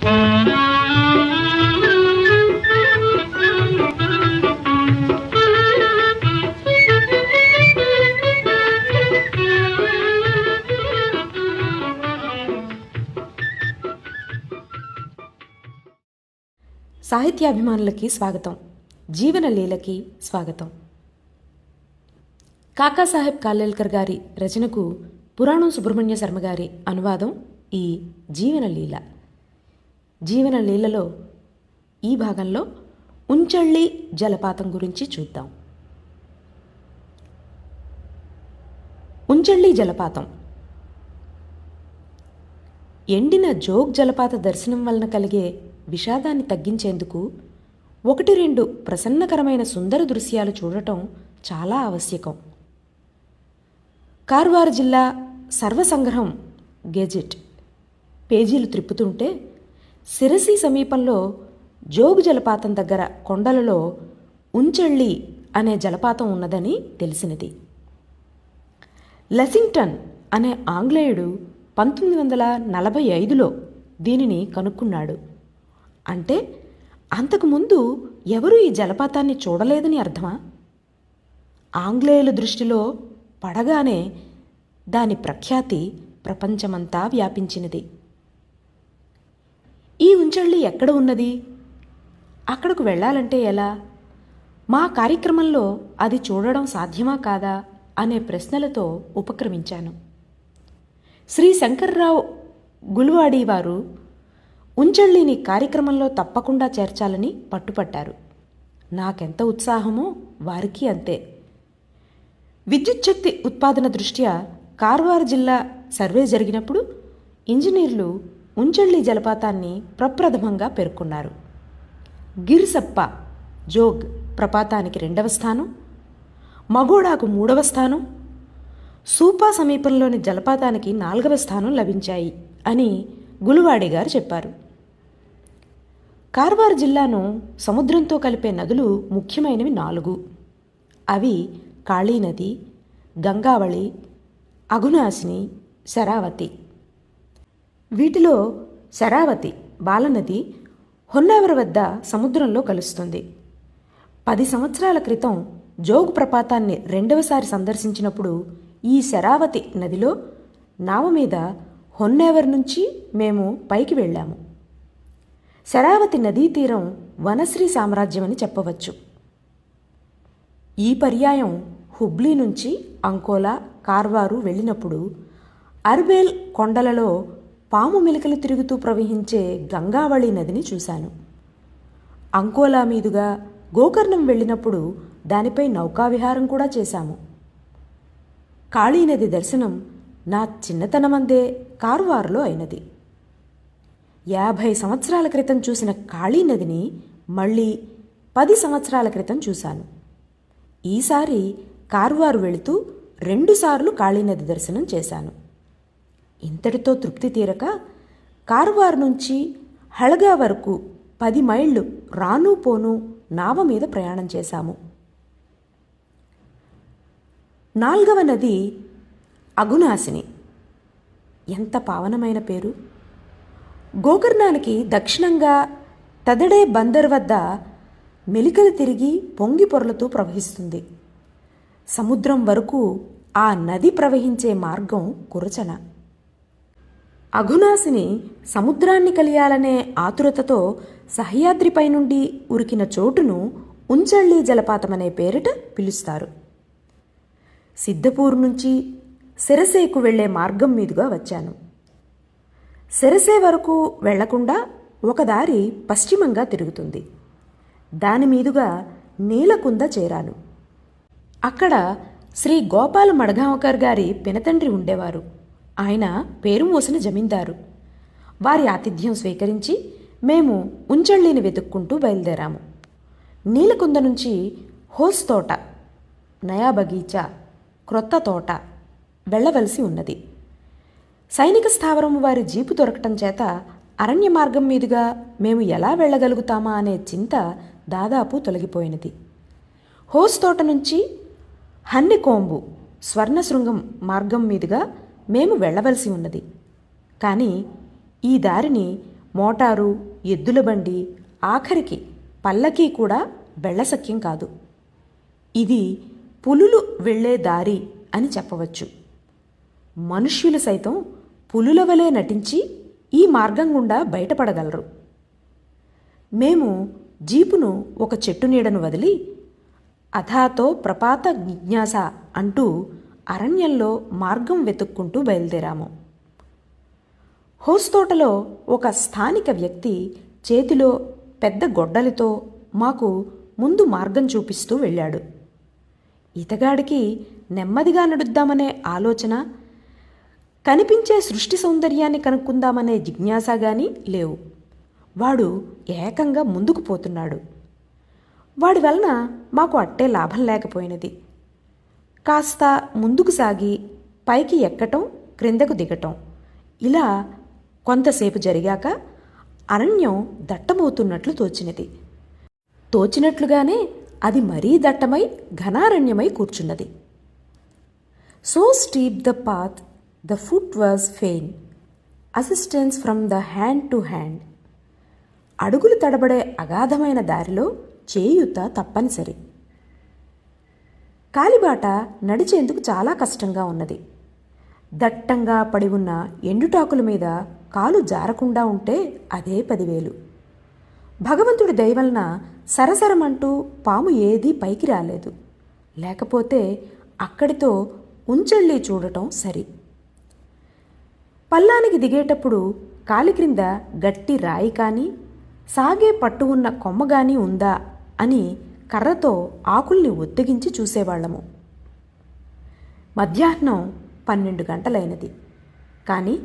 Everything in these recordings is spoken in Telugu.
సాహిత్యాభిమానులకి స్వాగతం. జీవనలీలకి స్వాగతం. కాకాసాహెబ్ కాలేల్కర్ గారి రచనకు పురాణం సుబ్రహ్మణ్య శర్మ గారి అనువాదం ఈ జీవనలీల. జీవనలీలలో ఈ భాగంలో ఉంచళ్ళి జలపాతం గురించి చూద్దాం. ఉంచళ్ళి జలపాతం ఎండిన జోగ్ జలపాత దర్శనం వలన కలిగే విషాదాన్ని తగ్గించేందుకు 1-2 ప్రసన్నకరమైన సుందర దృశ్యాలు చూడటం చాలా ఆవశ్యకం. కార్వార్ జిల్లా సర్వసంగ్రహం గెజెట్ పేజీలు త్రిప్పుతుంటే సిరసి సమీపంలో జోగు జలపాతం దగ్గర కొండలలో ఉంచళ్ళి అనే జలపాతం ఉన్నదని తెలిసినది. లెసింగ్టన్ అనే ఆంగ్లేయుడు 1945లో దీనిని కనుక్కున్నాడు. అంటే అంతకుముందు ఎవరూ ఈ జలపాతాన్ని చూడలేదని అర్థమా? ఆంగ్లేయుల దృష్టిలో పడగానే దాని ప్రఖ్యాతి ప్రపంచమంతా వ్యాపించినది. ఈ ఉంచళ్ళి ఎక్కడ ఉన్నది? అక్కడకు వెళ్ళాలంటే ఎలా? మా కార్యక్రమంలో అది చూడడం సాధ్యమా కాదా అనే ప్రశ్నలతో ఉపక్రమించాను. శ్రీ శంకర్రావు గుల్వాడి వారు ఉంచళ్ళిని కార్యక్రమంలో తప్పకుండా చేర్చాలని పట్టుపట్టారు. నాకెంత ఉత్సాహమో వారికి అంతే. విద్యుత్ శక్తి ఉత్పాదన దృష్ట్యా కార్వార్ జిల్లా సర్వే జరిగినప్పుడు ఇంజనీర్లు ఉంచళ్ళి జలపాతాన్ని ప్రప్రథమంగా పేర్కొన్నారు. గిర్సప్ప జోగ్ ప్రపాతానికి 2వ స్థానం, మగోడాకు 3వ స్థానం, సూపా సమీపంలోని జలపాతానికి 4వ స్థానం లభించాయి అని గులువాడి గారు చెప్పారు. కార్వార్ జిల్లాను సముద్రంతో కలిపే నదులు ముఖ్యమైనవి 4. అవి కాళీ నది, గంగావళి, అఘునాశిని, శరావతి. వీటిలో శరావతి బాలనది హొన్నావర్ వద్ద సముద్రంలో కలుస్తుంది. 10 సంవత్సరాల క్రితం జోగు ప్రపాతాన్ని 2వసారి సందర్శించినప్పుడు ఈ శరావతి నదిలో నావ మీద హొన్నేవర్ నుంచి మేము పైకి వెళ్ళాము. శరావతి నదీ తీరం వనశ్రీ సామ్రాజ్యమని చెప్పవచ్చు. ఈ పర్యాయం హుబ్లీ నుంచి అంకోలా, కార్వారు వెళ్ళినప్పుడు అర్బేల్ కొండలలో పాము మెలికలు తిరుగుతూ ప్రవహించే గంగావళి నదిని చూశాను. అంకోలా మీదుగా గోకర్ణం వెళ్ళినప్పుడు దానిపై నౌకావిహారం కూడా చేశాము. కాళీ నది దర్శనం నా చిన్నతనమందే కార్వార్లో అయినది. 50 సంవత్సరాల క్రితం చూసిన కాళీ నదిని మళ్ళీ 10 సంవత్సరాల క్రితం చూశాను. ఈసారి కార్వారు వెళుతూ 2 సార్లు కాళీ నది దర్శనం చేశాను. ఇంతటితో తృప్తి తీరక కార్వార్ నుంచి హళగా వరకు 10 మైళ్ళు రాను పోను నావ మీద ప్రయాణం చేశాము. 4వ నది అఘునాశిని. ఎంత పావనమైన పేరు! గోకర్ణానికి దక్షిణంగా తదడే బందర్ వద్ద మెలికలు తిరిగి పొంగి పొరలుతూ ప్రవహిస్తుంది. సముద్రం వరకు ఆ నది ప్రవహించే మార్గం కురచన. అఘునాశిని సముద్రాన్ని కలియాలనే ఆతురతతో సహ్యాద్రిపై నుండి ఉరికిన చోటును ఉంచళ్ళి జలపాతమనే పేరిట పిలుస్తారు. సిద్ధపూర్ నుంచి సిరసేకు వెళ్లే మార్గం మీదుగా వచ్చాను. సిరసే వరకు వెళ్లకుండా ఒక దారి పశ్చిమంగా తిరుగుతుంది. దాని మీదుగా నీలకుంద చేరాను. అక్కడ శ్రీ గోపాల మడగాంవకర్ గారి పినతండ్రి ఉండేవారు. ఆయన పేరు మోసిన జమీందారు. వారి ఆతిథ్యం స్వీకరించి మేము ఉంచళ్ళిని వెతుక్కుంటూ బయలుదేరాము. నీలకుంద నుంచి హోస్ తోట, నయా బగీచా, క్రొత్త తోట వెళ్ళవలసి ఉన్నది. సైనిక స్థావరం వారి జీపు దొరకటం చేత అరణ్య మార్గం మీదుగా మేము ఎలా వెళ్ళగలుగుతామా అనే చింత దాదాపు తొలగిపోయినది. హోస్ తోట నుంచి హన్నెకోంబు స్వర్ణశృంగం మార్గం మీదుగా మేము వెళ్ళవలసి ఉన్నది. కానీ ఈ దారిని మోటారు, ఎద్దుల బండి, ఆఖరికి పల్లకీ కూడా బెళ్లసఖ్యం కాదు. ఇది పులులు వెళ్ళే దారి అని చెప్పవచ్చు. మనుష్యులు సైతం పులుల వలె నటించి ఈ మార్గం గుండా బయటపడగలరు. మేము జీపును ఒక చెట్టు నీడను వదిలి అథాతో ప్రపాత జిజ్ఞాస అంటూ అరణ్యంలో మార్గం వెతుక్కుంటూ బయలుదేరాము. హోస్తోటలో ఒక స్థానిక వ్యక్తి చేతిలో పెద్ద గొడ్డలితో మాకు ముందు మార్గం చూపిస్తూ వెళ్ళాడు. ఇతగాడికి నెమ్మదిగా నడుద్దామనే ఆలోచన, కనిపించే సృష్టి సౌందర్యాన్ని కనుక్కుందామనే జిజ్ఞాస గాని లేవు. వాడు ఏకంగా ముందుకు పోతున్నాడు. వాడి వలన మాకు అట్టే లాభం లేకపోయినది. కాస్త ముందుకు సాగి పైకి ఎక్కటం, క్రిందకు దిగటం, ఇలా కొంతసేపు జరిగాక అరణ్యం దట్టమవుతున్నట్లు తోచినది. తోచినట్లుగానే అది మరీ దట్టమై ఘనారణ్యమై కూర్చున్నది. So steep the path, the foot was pain, assistance from the hand to hand. అడుగులు తడబడే అగాధమైన దారిలో చేయూత తప్పనిసరి. కాలిబాట నడిచేందుకు చాలా కష్టంగా ఉన్నది. దట్టంగా పడి ఉన్న ఎండుటాకుల మీద కాలు జారకుండా ఉంటే అదే 10,000. భగవంతుడి దయవలన సరసరమంటూ పాము ఏదీ పైకి రాలేదు. లేకపోతే అక్కడితో ఉంచెళ్ళి చూడటం సరి. పల్లానికి దిగేటప్పుడు కాలి క్రింద గట్టి రాయి కానీ, సాగే పట్టు ఉన్న కొమ్మగాని ఉందా అని కర్రతో ఆకుల్ని ఒత్తిగించి చూసేవాళ్లము. మధ్యాహ్నం 12 గంటలైనది. కానీ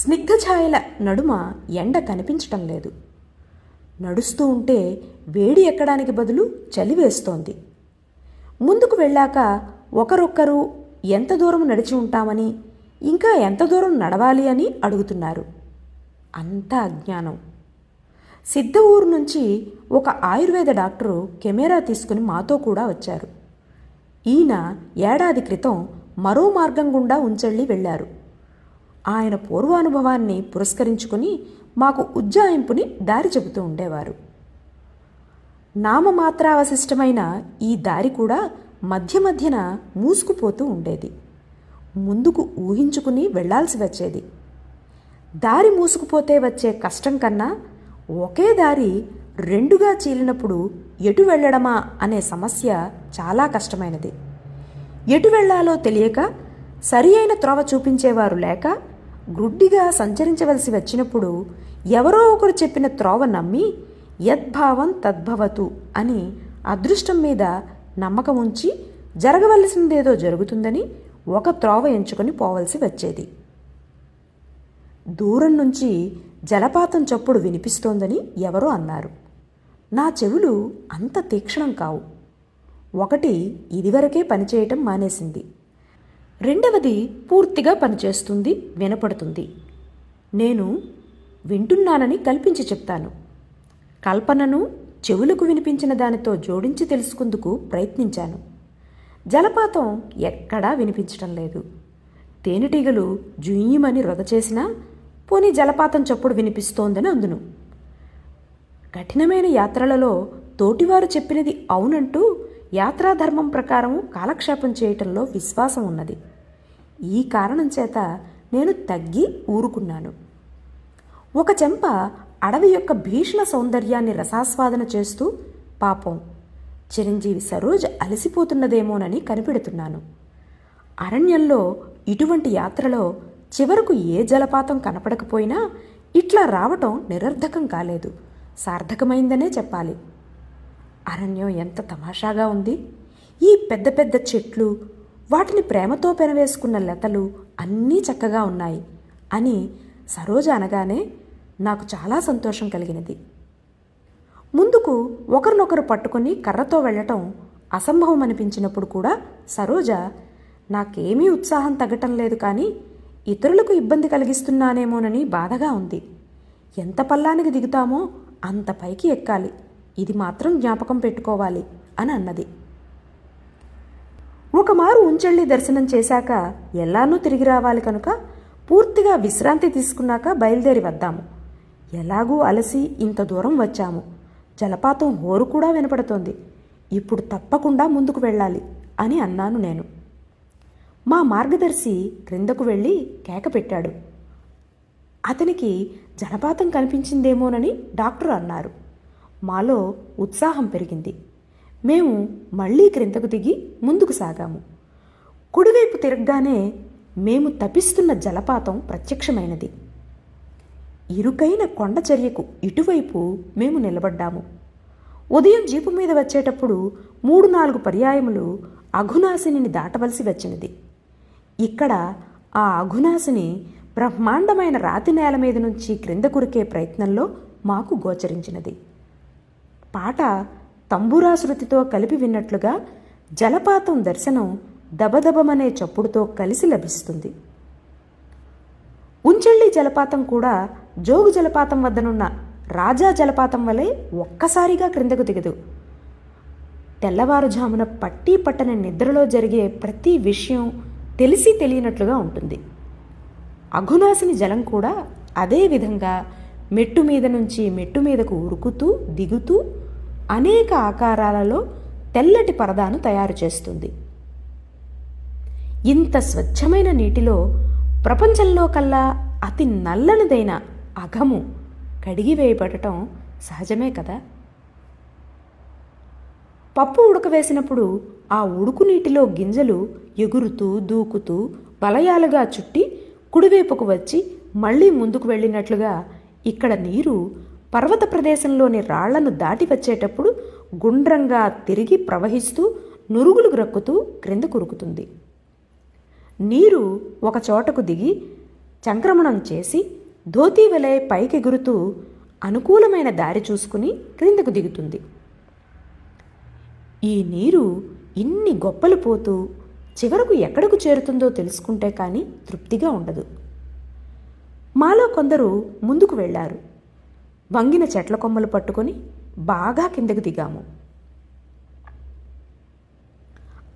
స్నిగ్ధఛాయల నడుమ ఎండ కనిపించటం లేదు. నడుస్తూ ఉంటే వేడి ఎక్కడానికి బదులు చలి వేస్తోంది. ముందుకు వెళ్ళాక ఒకరొక్కరు ఎంత దూరం నడిచి ఉంటామని, ఇంకా ఎంత దూరం నడవాలి అని అడుగుతున్నారు. అంతా అజ్ఞానం. సిద్ధ ఊరు నుంచి ఒక ఆయుర్వేద డాక్టరు కెమెరా తీసుకుని మాతో కూడా వచ్చారు. ఈయన ఏడాది క్రితం మరో మార్గం గుండా ఉంచెళ్ళి వెళ్ళారు. ఆయన పూర్వానుభవాన్ని పురస్కరించుకుని మాకు ఉజ్జాయింపుని దారి చెబుతూ ఉండేవారు. నామమాత్రావశిష్టమైన ఈ దారి కూడా మధ్య మధ్యన మూసుకుపోతూ ఉండేది. ముందుకు ఊహించుకుని వెళ్లాల్సి వచ్చేది. దారి మూసుకుపోతే వచ్చే కష్టం కన్నా ఒకే దారి రెండుగా చీలినప్పుడు ఎటు వెళ్ళడమా అనే సమస్య చాలా కష్టమైనది. ఎటు వెళ్లాలో తెలియక, సరి అయిన త్రోవ చూపించేవారు లేక, గుడ్డిగా సంచరించవలసి వచ్చినప్పుడు ఎవరో ఒకరు చెప్పిన త్రోవ నమ్మి యద్భావం తద్భవతు అని అదృష్టం మీద నమ్మకం ఉంచి జరగవలసిందేదో జరుగుతుందని ఒక త్రోవ ఎంచుకొని పోవలసి వచ్చేది. దూరం నుంచి జలపాతం చప్పుడు వినిపిస్తోందని ఎవరో అన్నారు. నా చెవులు అంత తీక్షణం కావు. ఒకటి ఇదివరకే పనిచేయటం మానేసింది. రెండవది పూర్తిగా పనిచేస్తుంది, వినపడుతుంది. నేను వింటున్నానని కల్పించి చెప్తాను. కల్పనను చెవులకు వినిపించిన దానితో జోడించి తెలుసుకుందుకు ప్రయత్నించాను. జలపాతం ఎక్కడా వినిపించటం లేదు. తేనెటీగలు జుయ్యమని రొద చేసినా పోనీ జలపాతం చప్పుడు వినిపిస్తోందని అందును. కఠినమైన యాత్రలలో తోటివారు చెప్పినది అవునంటూ యాత్రాధర్మం ప్రకారం కాలక్షేపం చేయటంలో విశ్వాసం ఉన్నది. ఈ కారణం చేత నేను తగ్గి ఊరుకున్నాను. ఒక చెంప అడవి యొక్క భీషణ సౌందర్యాన్ని రసాస్వాదన చేస్తూ పాపం చిరంజీవి సరోజ్ అలసిపోతున్నదేమోనని కనిపెడుతున్నాను. అరణ్యంలో ఇటువంటి యాత్రలో చివరకు ఏ జలపాతం కనపడకపోయినా ఇట్లా రావటం నిరర్ధకం కాలేదు, సార్థకమైందనే చెప్పాలి. అరణ్యం ఎంత తమాషాగా ఉంది. ఈ పెద్ద పెద్ద చెట్లు, వాటిని ప్రేమతో పెనవేసుకున్న లతలు అన్నీ చక్కగా ఉన్నాయి అని సరోజ అనగానే నాకు చాలా సంతోషం కలిగినది. ముందుకు ఒకరినొకరు పట్టుకొని కర్రతో వెళ్ళటం అసంభవం అనిపించినప్పుడు కూడా సరోజ నాకేమీ ఉత్సాహం తగ్గటం లేదు, కానీ ఇతరులకు ఇబ్బంది కలిగిస్తున్నానేమోనని బాధగా ఉంది. ఎంత పల్లానికి దిగుతామో అంత పైకి ఎక్కాలి, ఇది మాత్రం జ్ఞాపకం పెట్టుకోవాలి అని అన్నది. ఒకమారు ఉంచెళ్ళి దర్శనం చేశాక ఎల్లానూ తిరిగి రావాలి కనుక పూర్తిగా విశ్రాంతి తీసుకున్నాక బయలుదేరి వద్దాము. ఎలాగూ అలసి ఇంత దూరం వచ్చాము. జలపాతం హోరు కూడా వినపడుతోంది. ఇప్పుడు తప్పకుండా ముందుకు వెళ్ళాలి అని అన్నాను నేను. మా మార్గదర్శి క్రిందకు వెళ్ళి కేక పెట్టాడు. అతనికి జలపాతం కనిపించిందేమోనని డాక్టర్ అన్నారు. మాలో ఉత్సాహం పెరిగింది. మేము మళ్ళీ క్రిందకు దిగి ముందుకు సాగాము. కుడివైపు తిరగగానే మేము తపిస్తున్న జలపాతం ప్రత్యక్షమైనది. ఇరుకైన కొండచర్యకు ఇటువైపు మేము నిలబడ్డాము. ఉదయం జీపు మీద వచ్చేటప్పుడు 3-4 పర్యాయములు అఘునాశిని దాటవలసి వచ్చినది. ఇక్కడ ఆ అఘునాశిని బ్రహ్మాండమైన రాతి నేల మీద నుంచి క్రింద కురికే ప్రయత్నంలో మాకు గోచరించినది. పాట తంబురాశృతితో కలిపి విన్నట్లుగా జలపాతం దర్శనం దబదబమనే చప్పుడుతో కలిసి లభిస్తుంది. ఉంచెళ్ళి జలపాతం కూడా జోగు జలపాతం వద్దనున్న రాజా జలపాతం వలె ఒక్కసారిగా క్రిందకు దిగదు. తెల్లవారుజామున పట్టీ పట్టని నిద్రలో జరిగే ప్రతి విషయం తెలిసి తెలియనట్లుగా ఉంటుంది. అఘునాశిని జలం కూడా అదే విధంగా మెట్టు మీద నుంచి మెట్టు మీదకు ఉరుకుతూ దిగుతూ అనేక ఆకారాలలో తెల్లటి పరదాను తయారు చేస్తుంది. ఇంత స్వచ్ఛమైన నీటిలో ప్రపంచంలో కల్లా అతి నల్లనిదైన అఘము కడిగివేయబడటం సహజమే కదా. పప్పు ఉడకవేసినప్పుడు ఆ ఉడుకు నీటిలో గింజలు ఎగురుతూ దూకుతూ వలయాలుగా చుట్టి కుడివైపుకు వచ్చి మళ్ళీ ముందుకు వెళ్ళినట్లుగా ఇక్కడ నీరు పర్వత ప్రదేశంలోని రాళ్లను దాటి వచ్చేటప్పుడు గుండ్రంగా తిరిగి ప్రవహిస్తూ నురుగులు గ్రక్కుతూ క్రింద కురుకుతుంది. నీరు ఒక చోటకు దిగి సంక్రమణం చేసి ధోతీ వలె పైకెగురుతూ అనుకూలమైన దారి చూసుకుని క్రిందకు దిగుతుంది. ఈ నీరు ఇన్ని గొప్పలు పోతూ చివరకు ఎక్కడకు చేరుతుందో తెలుసుకుంటే కానీ తృప్తిగా ఉండదు. మాలో కొందరు ముందుకు వెళ్ళారు. వంగిన చెట్ల కొమ్మలు పట్టుకొని బాగా కిందకు దిగాము.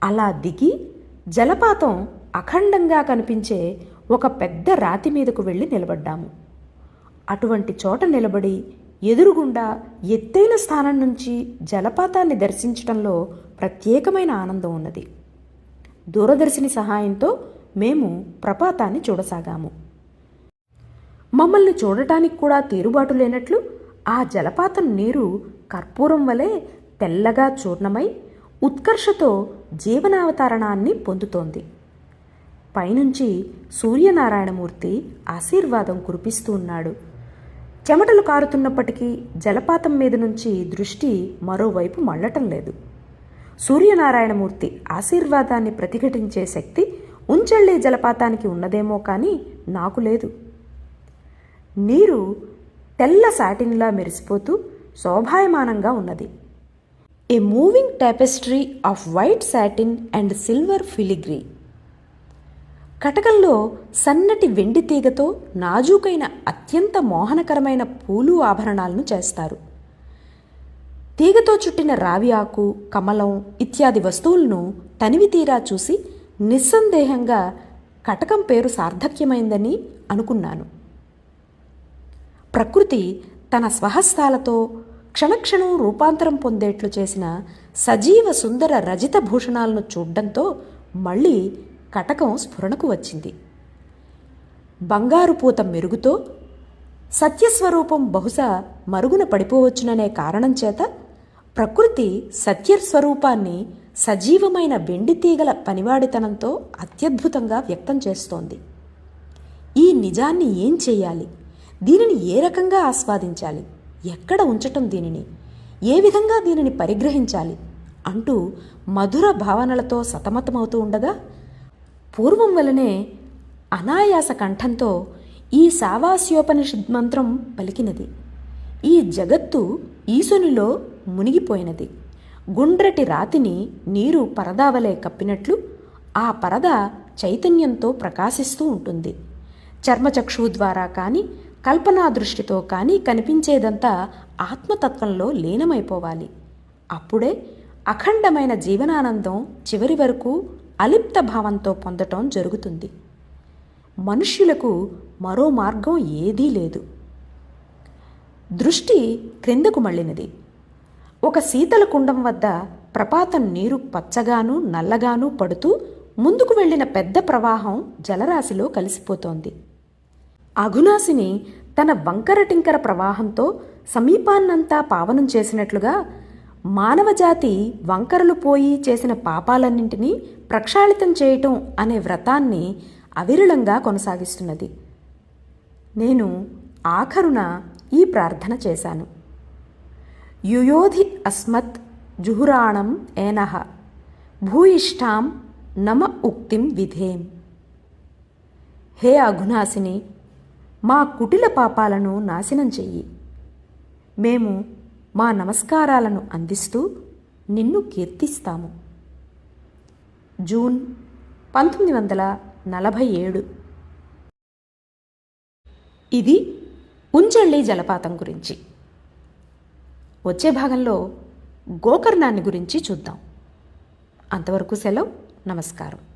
అలా దిగి జలపాతం అఖండంగా కనిపించే ఒక పెద్ద రాతి మీదకు వెళ్ళి నిలబడ్డాము. అటువంటి చోట నిలబడి ఎదురుగుండా ఎత్తైన స్థానం నుంచి జలపాతాన్ని దర్శించడంలో ప్రత్యేకమైన ఆనందం ఉన్నది. దూరదర్శిని సహాయంతో మేము ప్రపాతాన్ని చూడసాగాము. మమ్మల్ని చూడటానికి కూడా తీరుబాటు లేనట్లు ఆ జలపాతం నీరు కర్పూరం వలె తెల్లగా చూర్ణమై ఉత్కర్షతో జీవనావతరణాన్ని పొందుతోంది. పైనుంచి సూర్యనారాయణమూర్తి ఆశీర్వాదం కురిపిస్తూ ఉన్నాడు. చెమటలు కారుతున్నప్పటికీ జలపాతం మీద నుంచి దృష్టి మరోవైపు మళ్ళటం లేదు. సూర్యనారాయణమూర్తి ఆశీర్వాదాన్ని ప్రతిఘటించే శక్తి ఉంచెళ్ళే జలపాతానికి ఉన్నదేమో కానీ నాకు లేదు. నీరు తెల్ల సాటిన్లా మెరిసిపోతూ శోభాయమానంగా ఉన్నది. A moving tapestry of white satin and silver filigree. కటకంలో సన్నటి వెండి తీగతో నాజూకైన అత్యంత మోహనకరమైన పూలు ఆభరణాలను చేస్తారు. తీగతో చుట్టిన రావి ఆకు, కమలం ఇత్యాది వస్తువులను తనివి తీరా చూసి నిస్సందేహంగా కటకం పేరు సార్థక్యమైందని అనుకున్నాను. ప్రకృతి తన స్వహస్తాలతో క్షణక్షణం రూపాంతరం పొందేట్లు చేసిన సజీవ సుందర రజిత భూషణాలను చూడ్డంతో మళ్ళీ కటకం స్ఫురణకు వచ్చింది. బంగారు పూత మెరుగుతో సత్యస్వరూపం బహుశా మరుగున పడిపోవచ్చుననే కారణం చేత ప్రకృతి సత్యస్వరూపాన్ని సజీవమైన వెండి తీగల పనివాడితనంతో అత్యద్భుతంగా వ్యక్తం చేస్తోంది. ఈ నిజాన్ని ఏం చెయ్యాలి, దీనిని ఏ రకంగా ఆస్వాదించాలి, ఎక్కడ ఉంచటం దీనిని, ఏ విధంగా దీనిని పరిగ్రహించాలి అంటూ మధుర భావనలతో సతమతమవుతూ ఉండగా పూర్వం వలనే అనాయాస కంఠంతో ఈ సావాస్యోపనిషద్ మంత్రం పలికినది. ఈ జగత్తు ఈశునిలో మునిగిపోయినది. గుండ్రటి రాతిని నీరు పరదావలే కప్పినట్లు ఆ పరద చైతన్యంతో ప్రకాశిస్తూ ఉంటుంది. చర్మచక్షు ద్వారా కానీ కల్పనా దృష్టితో కానీ కనిపించేదంతా ఆత్మతత్వంలో లీనమైపోవాలి. అప్పుడే అఖండమైన జీవనానందం చివరి వరకు అలిప్త భావంతో పొందటం జరుగుతుంది. మనుష్యులకు మరో మార్గం ఏదీ లేదు. దృష్టి క్రిందకు మళ్ళినది. ఒక శీతల కుండం వద్ద ప్రపాతం నీరు పచ్చగాను నల్లగాను పడుతూ ముందుకు వెళ్ళిన పెద్ద ప్రవాహం జలరాశిలో కలిసిపోతోంది. అఘునాశిని తన వంకరటింకర ప్రవాహంతో సమీపాన్నంతా పావనం చేసినట్లుగా మానవజాతి వంకరలు పోయి చేసిన పాపాలన్నింటినీ ప్రక్షాళితం చేయటం అనే వ్రతాన్ని అవిరళంగా కొనసాగిస్తున్నది. నేను ఆఖరున ఈ ప్రార్థన చేశాను. యుయోధి అస్మత్ జుహురాణం ఏనః భూయిష్టాం నమ ఉక్తిం విధేం. హే అఘునాశిని, మా కుటిల పాపాలను నాశనం చెయ్యి. మేము మా నమస్కారాలను అందిస్తూ నిన్ను కీర్తిస్తాము. జూన్ 1947. ఇది ఉంజళ్ళి జలపాతం గురించి. వచ్చే భాగంలో గోకర్ణాన్ని గురించి చూద్దాం. అంతవరకు సెలవు. నమస్కారం.